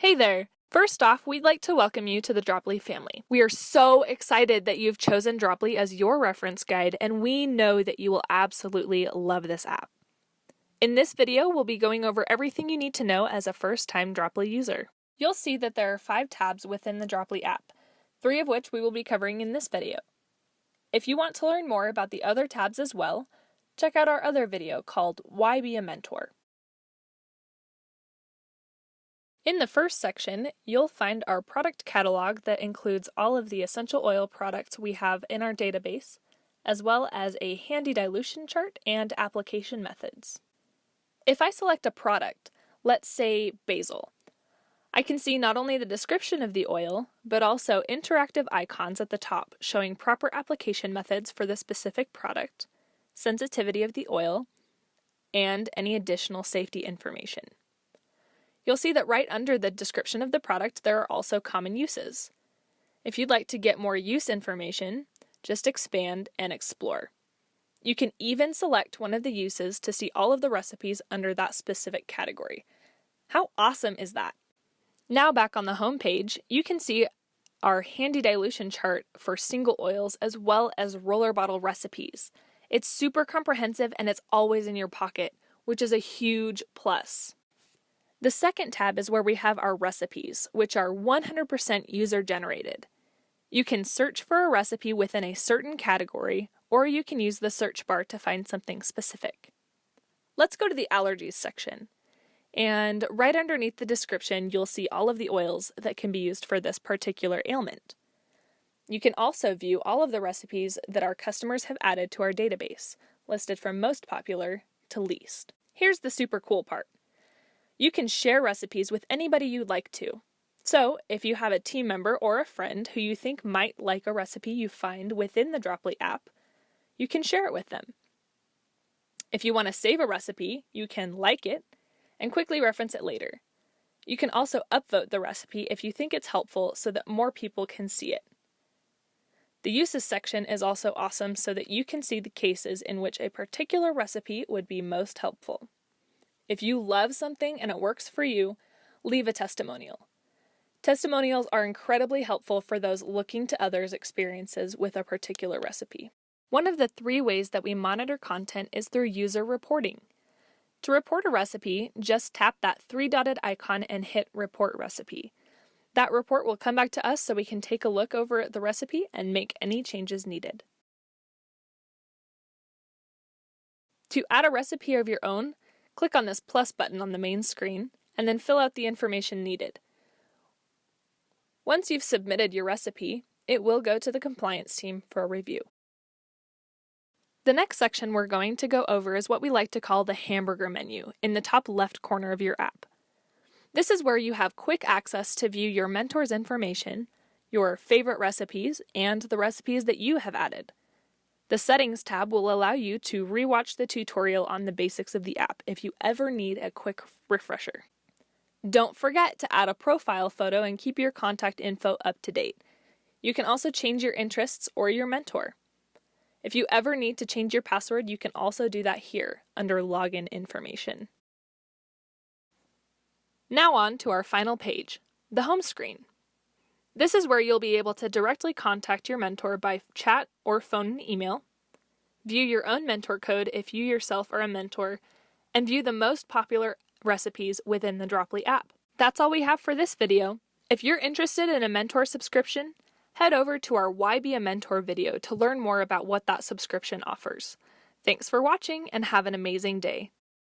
Hey there! First off, we'd like to welcome you to the Droplii family. We are so excited that you've chosen Droplii as your reference guide, and we know that you will absolutely love this app. In this video, we'll be going over everything you need to know as a first-time Droplii user. You'll see that there are 5 tabs within the Droplii app, 3 of which we will be covering in this video. If you want to learn more about the other tabs as well, check out our other video called Why Be a Mentor? In the first section, you'll find our product catalog that includes all of the essential oil products we have in our database, as well as a handy dilution chart and application methods. If I select a product, let's say basil, I can see not only the description of the oil, but also interactive icons at the top showing proper application methods for the specific product, sensitivity of the oil, and any additional safety information. You'll see that right under the description of the product there are also common uses. If you'd like to get more use information, just expand and explore. You can even select one of the uses to see all of the recipes under that specific category. How awesome is that? Now back on the home page, you can see our handy dilution chart for single oils as well as roller bottle recipes. It's super comprehensive and it's always in your pocket, which is a huge plus. The second tab is where we have our recipes, which are 100% user-generated. You can search for a recipe within a certain category, or you can use the search bar to find something specific. Let's go to the allergies section. And right underneath the description, you'll see all of the oils that can be used for this particular ailment. You can also view all of the recipes that our customers have added to our database, listed from most popular to least. Here's the super cool part. You can share recipes with anybody you'd like to. So, if you have a team member or a friend who you think might like a recipe you find within the Droplii app, you can share it with them. If you want to save a recipe, you can like it and quickly reference it later. You can also upvote the recipe if you think it's helpful so that more people can see it. The uses section is also awesome so that you can see the cases in which a particular recipe would be most helpful. If you love something and it works for you, leave a testimonial. Testimonials are incredibly helpful for those looking to others' experiences with a particular recipe. One of the 3 ways that we monitor content is through user reporting. To report a recipe, just tap that 3-dotted icon and hit Report Recipe. That report will come back to us so we can take a look over the recipe and make any changes needed. To add a recipe of your own, click on this plus button on the main screen, and then fill out the information needed. Once you've submitted your recipe, it will go to the compliance team for a review. The next section we're going to go over is what we like to call the Hamburger Menu in the top left corner of your app. This is where you have quick access to view your mentor's information, your favorite recipes, and the recipes that you have added. The Settings tab will allow you to rewatch the tutorial on the basics of the app if you ever need a quick refresher. Don't forget to add a profile photo and keep your contact info up to date. You can also change your interests or your mentor. If you ever need to change your password, you can also do that here under Login Information. Now on to our final page, the home screen. This is where you'll be able to directly contact your mentor by chat or phone and email, view your own mentor code if you yourself are a mentor, and view the most popular recipes within the Droplii app. That's all we have for this video. If you're interested in a mentor subscription, head over to our Why Be a Mentor video to learn more about what that subscription offers. Thanks for watching and have an amazing day.